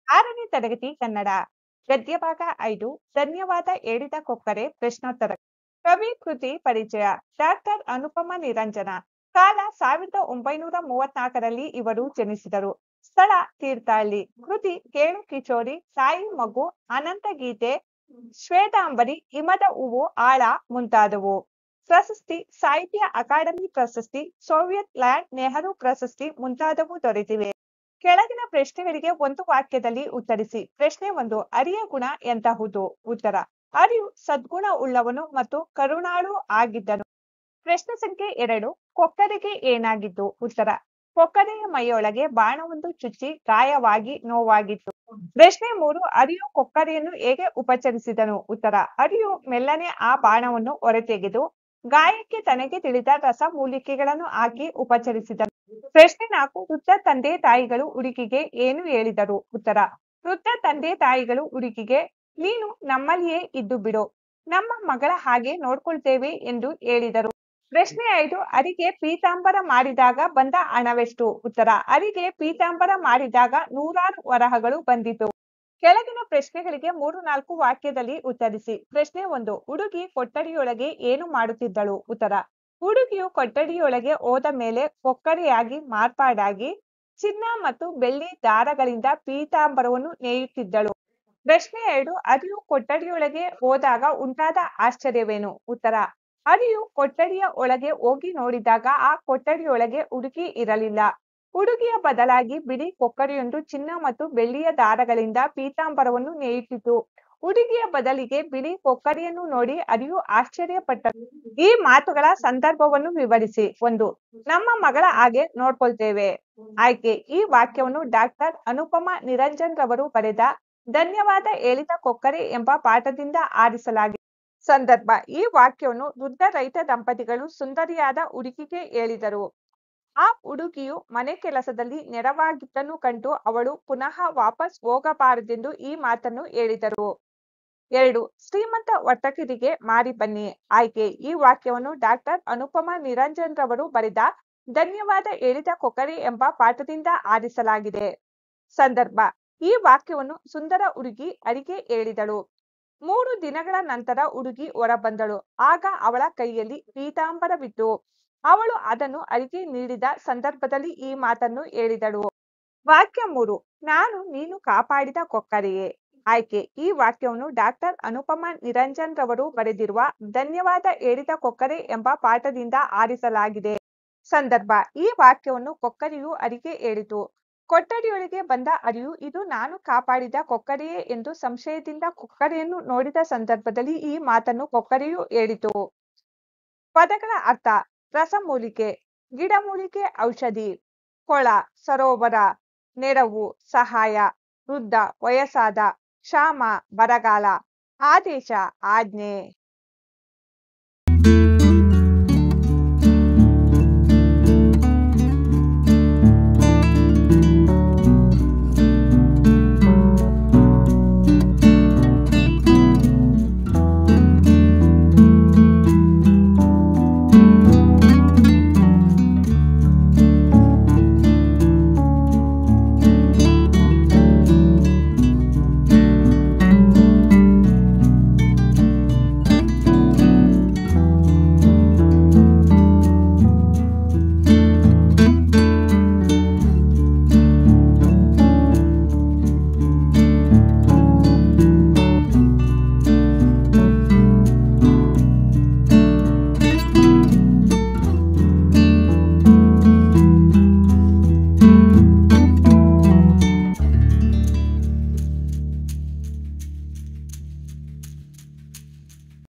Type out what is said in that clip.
6ನೇ ತರಗತಿ ಕನ್ನಡ ಗದ್ಯ ಭಾಗ 5 ಧನ್ಯವಾದ ಹೇಳಿದ ಕೊಕ್ಕರೆ ಪ್ರಶ್ನೋತ್ತರ ಕವಿ ಕೃತಿ ಪರಿಚಯ ಡಾಕ್ಟರ್ ಅನುಪಮ ನಿರಂಜನ ಕಾಲ 1934ರಲ್ಲಿ ಇವರು ಜನಿಸಿದರು. ಸ್ಥಳ ತೀರ್ಥಹಳ್ಳಿ. ಕೃತಿ ಕೇಳು ಕಿಚೋರಿ, ತಾಯಿ ಮಗು, ಅನಂತ ಗೀತೆ, ಶ್ವೇತಾಂಬರಿ, ಹಿಮದ ಹೂವು, ಆಳ ಮುಂತಾದವು. ಪ್ರಶಸ್ತಿ ಸಾಹಿತ್ಯ ಅಕಾಡೆಮಿ ಪ್ರಶಸ್ತಿ, ಸೋವಿಯತ್ ಲ್ಯಾಂಡ್ ನೆಹರು ಪ್ರಶಸ್ತಿ ಮುಂತಾದವು ದೊರೆತಿವೆ. ಕೆಳಗಿನ ಪ್ರಶ್ನೆಗಳಿಗೆ ಒಂದು ವಾಕ್ಯದಲ್ಲಿ ಉತ್ತರಿಸಿ. ಪ್ರಶ್ನೆ 1. ಅರಿಯ ಗುಣ ಎಂತಹುದು? ಉತ್ತರ: ಅರಿಯು ಸದ್ಗುಣ ಉಳ್ಳವನು ಮತ್ತು ಕರುಣಾಳು ಆಗಿದ್ದನು. ಪ್ರಶ್ನೆ ಸಂಖ್ಯೆ 2. ಕೊಕ್ಕರೆಗೆ ಏನಾಗಿತ್ತು? ಉತ್ತರ: ಕೊಕ್ಕರೆಯ ಮೈಯೊಳಗೆ ಬಾಣವೊಂದು ಚುಚ್ಚಿ ಗಾಯವಾಗಿ ನೋವಾಗಿತ್ತು. ಪ್ರಶ್ನೆ 3. ಅರಿಯು ಕೊಕ್ಕರೆಯನ್ನು ಹೇಗೆ ಉಪಚರಿಸಿದನು? ಉತ್ತರ: ಅರಿಯು ಮೆಲ್ಲನೆ ಆ ಬಾಣವನ್ನು ಹೊರತೆಗೆದು ಗಾಯಕ್ಕೆ ತನಗೆ ತಿಳಿದ ರಸಮೂಲಿಕೆಗಳನ್ನು ಹಾಕಿ ಉಪಚರಿಸಿದನು. ಪ್ರಶ್ನೆ 4. ವೃದ್ಧ ತಂದೆ ತಾಯಿಗಳು ಹುಡುಗಿಗೆ ಏನು ಹೇಳಿದರು? ಉತ್ತರ: ವೃದ್ಧ ತಂದೆ ತಾಯಿಗಳು ಹುಡುಗಿಗೆ ನೀನು ನಮ್ಮಲ್ಲಿಯೇ ಇದ್ದು ಬಿಡು, ನಮ್ಮ ಮಗಳ ಹಾಗೆ ನೋಡ್ಕೊಳ್ತೇವೆ ಎಂದು ಹೇಳಿದರು. ಪ್ರಶ್ನೆ 5. ಅರಿಗೆ ಪೀತಾಂಬರ ಮಾಡಿದಾಗ ಬಂದ ಹಣವೆಷ್ಟು? ಉತ್ತರ: ಅರಿಗೆ ಪೀತಾಂಬರ ಮಾಡಿದಾಗ 100 ವರಹಗಳು ಬಂದಿತು. ಕೆಳಗಿನ ಪ್ರಶ್ನೆಗಳಿಗೆ 3-4 ವಾಕ್ಯದಲ್ಲಿ ಉತ್ತರಿಸಿ. ಪ್ರಶ್ನೆ 1. ಹುಡುಗಿ ಕೊಠಡಿಯೊಳಗೆ ಏನು ಮಾಡುತ್ತಿದ್ದಳು? ಉತ್ತರ: ಹುಡುಗಿಯು ಕೊಠಡಿಯೊಳಗೆ ಹೋದ ಮೇಲೆ ಕೊಕ್ಕರೆಯಾಗಿ ಮಾರ್ಪಾಡಾಗಿ ಚಿನ್ನ ಮತ್ತು ಬೆಳ್ಳಿ ದಾರಗಳಿಂದ ಪೀತಾಂಬರವನ್ನು ನೇಯುತ್ತಿದ್ದಳು. ಪ್ರಶ್ನೆ 2. ಅರಿಯು ಕೊಠಡಿಯೊಳಗೆ ಹೋದಾಗ ಉಂಟಾದ ಆಶ್ಚರ್ಯವೇನು? ಉತ್ತರ: ಅರಿಯು ಕೊಠಡಿಯ ಒಳಗೆ ಹೋಗಿ ನೋಡಿದಾಗ ಆ ಕೊಠಡಿಯೊಳಗೆ ಹುಡುಗಿ ಇರಲಿಲ್ಲ. ಹುಡುಗಿಯ ಬದಲಾಗಿ ಬಿಳಿ ಕೊಕ್ಕರೆಯೊಂದು ಚಿನ್ನ ಮತ್ತು ಬೆಳ್ಳಿಯ ದಾರಗಳಿಂದ ಪೀತಾಂಬರವನ್ನು ನೇಯುತ್ತಿತ್ತು. ಹುಡುಗಿಯ ಬದಲಿಗೆ ಬಿಳಿ ಕೊಕ್ಕರೆಯನ್ನು ನೋಡಿ ಅರಿಯು ಆಶ್ಚರ್ಯಪಟ್ಟಳು. ಈ ಮಾತುಗಳ ಸಂದರ್ಭವನ್ನು ವಿವರಿಸಿ. 1. ನಮ್ಮ ಮಗಳ ಹಾಗೆ ನೋಡ್ಕೊಳ್ತೇವೆ. ಆಯ್ಕೆ: ಈ ವಾಕ್ಯವನ್ನು ಡಾಕ್ಟರ್ ಅನುಪಮ ನಿರಂಜನ್ ರವರು ಬರೆದ ಧನ್ಯವಾದ ಹೇಳಿದ ಕೊಕ್ಕರೆ ಎಂಬ ಪಾಠದಿಂದ ಆರಿಸಲಾಗಿದೆ. ಸಂದರ್ಭ: ಈ ವಾಕ್ಯವನ್ನು ವೃದ್ಧ ರೈತ ದಂಪತಿಗಳು ಸುಂದರಿಯಾದ ಹುಡುಗಿಗೆ ಹೇಳಿದರು. ಆ ಹುಡುಗಿಯು ಮನೆ ಕೆಲಸದಲ್ಲಿ ನೆರವಾಗಿದ್ದನ್ನು ಕಂಡು ಅವಳು ಪುನಃ ವಾಪಸ್ ಹೋಗಬಾರದೆಂದು ಈ ಮಾತನ್ನು ಹೇಳಿದರು. 2. ಶ್ರೀಮಂತ ವರ್ತಕರಿಗೆ ಮಾರಿ ಬನ್ನಿ. ಆಯ್ಕೆ: ಈ ವಾಕ್ಯವನ್ನು ಡಾಕ್ಟರ್ ಅನುಪಮ ನಿರಂಜನ್ ರವರು ಬರೆದ ಧನ್ಯವಾದ ಹೇಳಿದ ಕೊಕ್ಕರೆ ಎಂಬ ಪಾಠದಿಂದ ಆರಿಸಲಾಗಿದೆ. ಸಂದರ್ಭ: ಈ ವಾಕ್ಯವನ್ನು ಸುಂದರ ಹುಡುಗಿ ಅರಿಗೆ ಹೇಳಿದಳು. 3 ದಿನಗಳ ನಂತರ ಹುಡುಗಿ ಹೊರಬಂದಳು. ಆಗ ಅವಳ ಕೈಯಲ್ಲಿ ಪೀತಾಂಬರವಿತ್ತು. ಅವಳು ಅದನ್ನು ಅರಿಗೆ ನೀಡಿದ ಸಂದರ್ಭದಲ್ಲಿ ಈ ಮಾತನ್ನು ಹೇಳಿದಳು. ವಾಕ್ಯ 3. ನಾನು ನೀನು ಕಾಪಾಡಿದ ಕೊಕ್ಕರೆಯೇ. ಆಯ್ಕೆ: ಈ ವಾಕ್ಯವನ್ನು ಡಾಕ್ಟರ್ ಅನುಪಮ ನಿರಂಜನ್ ರವರು ಬರೆದಿರುವ ಧನ್ಯವಾದ ಹೇಳಿದ ಕೊಕ್ಕರೆ ಎಂಬ ಪಾಠದಿಂದ ಆರಿಸಲಾಗಿದೆ. ಸಂದರ್ಭ: ಈ ವಾಕ್ಯವನ್ನು ಕೊಕ್ಕರೆಯು ಅರಿಗೆ ಹೇಳಿತು. ಕೊಠಡಿಯೊಳಗೆ ಬಂದ ಅರಿಯು ಇದು ನಾನು ಕಾಪಾಡಿದ ಕೊಕ್ಕರೆಯೇ ಎಂದು ಸಂಶಯದಿಂದ ಕೊಕ್ಕರೆಯನ್ನು ನೋಡಿದ ಸಂದರ್ಭದಲ್ಲಿ ಈ ಮಾತನ್ನು ಕೊಕ್ಕರೆಯು ಹೇಳಿತು. ಪದಗಳ ಅರ್ಥ: ರಸಮೂಲಿಕೆ, ಗಿಡಮೂಲಿಕೆ, ಔಷಧಿ, ಕೊಳ, ಸರೋವರ, ನೆರವು, ಸಹಾಯ, ವೃದ್ಧ, ವಯಸ್ಸಾದ, ಕ್ಷಾಮ, ಬರಗಾಲ, ಆದೇಶ, ಆಜ್ಞೆ.